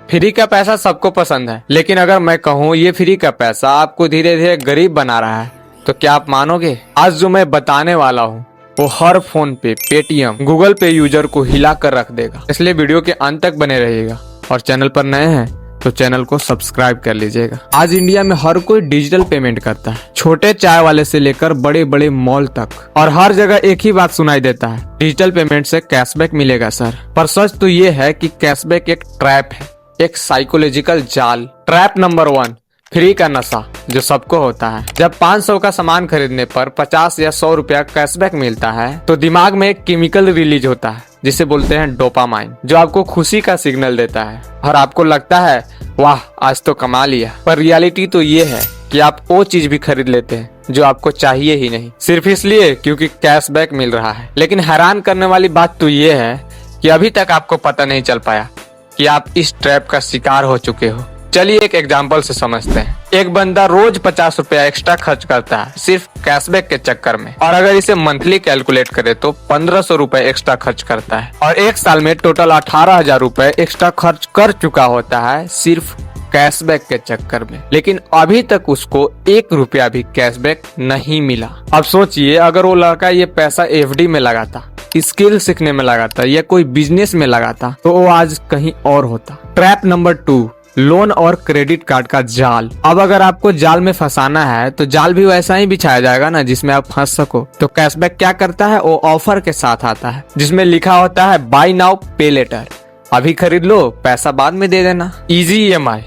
Free का पैसा सबको पसंद है, लेकिन अगर मैं कहूँ ये फ्री का पैसा आपको धीरे धीरे गरीब बना रहा है तो क्या आप मानोगे? आज जो मैं बताने वाला हूँ वो हर फोन पे, पेटीएम, गूगल पे यूजर को हिला कर रख देगा। इसलिए वीडियो के अंत तक बने रहिएगा और चैनल पर नए हैं तो चैनल को सब्सक्राइब कर लीजिएगा। आज इंडिया में हर कोई डिजिटल पेमेंट करता है, छोटे चाय वाले से लेकर बड़े बड़े मॉल तक, और हर जगह एक ही बात सुनाई देता है, डिजिटल पेमेंट से कैशबैक मिलेगा सर। पर सच तो ये है कि कैशबैक एक ट्रैप है, एक साइकोलॉजिकल जाल। ट्रैप नंबर 1, फ्री का नशा जो सबको होता है। जब 500 का सामान खरीदने पर 50 या 100 रुपया कैशबैक मिलता है तो दिमाग में एक केमिकल रिलीज होता है जिसे बोलते हैं डोपामाइन, जो आपको खुशी का सिग्नल देता है और आपको लगता है वाह आज तो कमा लिया। पर रियलिटी तो ये है कि आप वो चीज भी खरीद लेते हैं जो आपको चाहिए ही नहीं, सिर्फ इसलिए क्योंकि कैशबैक मिल रहा है। लेकिन हैरान करने वाली बात तो ये है कि अभी तक आपको पता नहीं चल पाया कि आप इस ट्रैप का शिकार हो चुके हो। चलिए एक एग्जांपल से समझते हैं। एक बंदा रोज 50 रुपया एक्स्ट्रा खर्च करता है सिर्फ कैशबैक के चक्कर में, और अगर इसे मंथली कैलकुलेट करे तो 1500 रुपए एक्स्ट्रा खर्च करता है, और एक साल में टोटल 18,000 रुपए एक्स्ट्रा खर्च कर चुका होता है सिर्फ कैशबैक के चक्कर में। लेकिन अभी तक उसको 1 रुपया भी कैशबैक नहीं मिला। अब सोचिए अगर वो लड़का ये पैसा एफडी में लगाता, स्किल सीखने में लगाता या कोई बिजनेस में लगाता तो वो आज कहीं और होता। ट्रैप नंबर 2, लोन और क्रेडिट कार्ड का जाल। अब अगर आपको जाल में फंसाना है तो जाल भी वैसा ही बिछाया जाएगा ना जिसमें आप फंस सको। तो कैशबैक क्या करता है, वो ऑफर के साथ आता है जिसमें लिखा होता है बाय नाउ पे लेटर, अभी खरीद लो पैसा बाद में दे देना। इजी ईएमआई,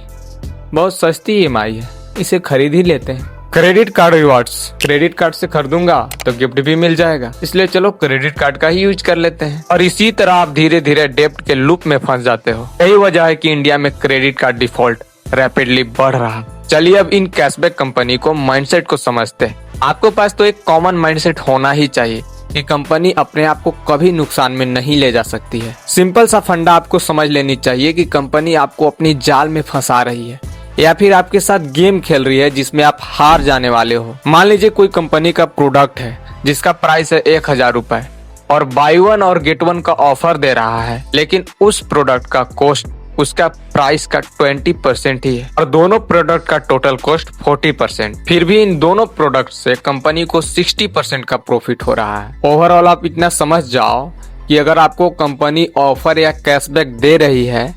बहुत सस्ती ईएमआई है, इसे खरीद ही लेते हैं। Credit card rewards, credit card से खरीदूंगा तो गिफ्ट भी मिल जाएगा, इसलिए चलो क्रेडिट कार्ड का ही यूज कर लेते हैं। और इसी तरह आप धीरे धीरे डेब्ट के लूप में फंस जाते हो। यही वजह है कि इंडिया में क्रेडिट कार्ड डिफॉल्ट रैपिडली बढ़ रहा। चलिए अब इन कैशबैक कंपनी को माइंडसेट को समझते हैं। आपके पास तो एक कॉमन माइंडसेट होना ही चाहिए कि कंपनी अपने आप को कभी नुकसान में नहीं ले जा सकती है। सिंपल सा फंडा आपको समझ लेनी चाहिए कि कंपनी आपको अपनी जाल में फंसा रही है या फिर आपके साथ गेम खेल रही है जिसमें आप हार जाने वाले हो। मान लीजिए कोई कंपनी का प्रोडक्ट है जिसका प्राइस है 1000 रुपए और बाय 1 और गेट 1 का ऑफर दे रहा है, लेकिन उस प्रोडक्ट का कॉस्ट उसका प्राइस का 20% ही है और दोनों प्रोडक्ट का टोटल कॉस्ट 40%। फिर भी इन दोनों प्रोडक्ट से कंपनी को 60% का प्रॉफिट हो रहा है। ओवरऑल आप इतना समझ जाओ कि अगर आपको कंपनी ऑफर या कैशबैक दे रही है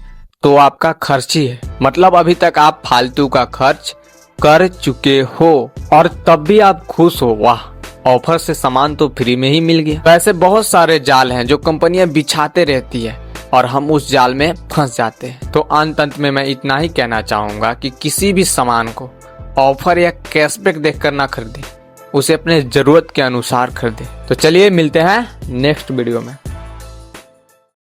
तो आपका खर्च ही है, मतलब अभी तक आप फालतू का खर्च कर चुके हो और तब भी आप खुश हो, वाह ऑफर से सामान तो फ्री में ही मिल गया। वैसे बहुत सारे जाल हैं जो कंपनियां बिछाते रहती है और हम उस जाल में फंस जाते हैं। तो अंत में मैं इतना ही कहना चाहूंगा कि किसी भी सामान को ऑफर या कैशबैक देखकर ना खरीदे, उसे अपने जरूरत के अनुसार खरीदे। तो चलिए मिलते हैं नेक्स्ट वीडियो में।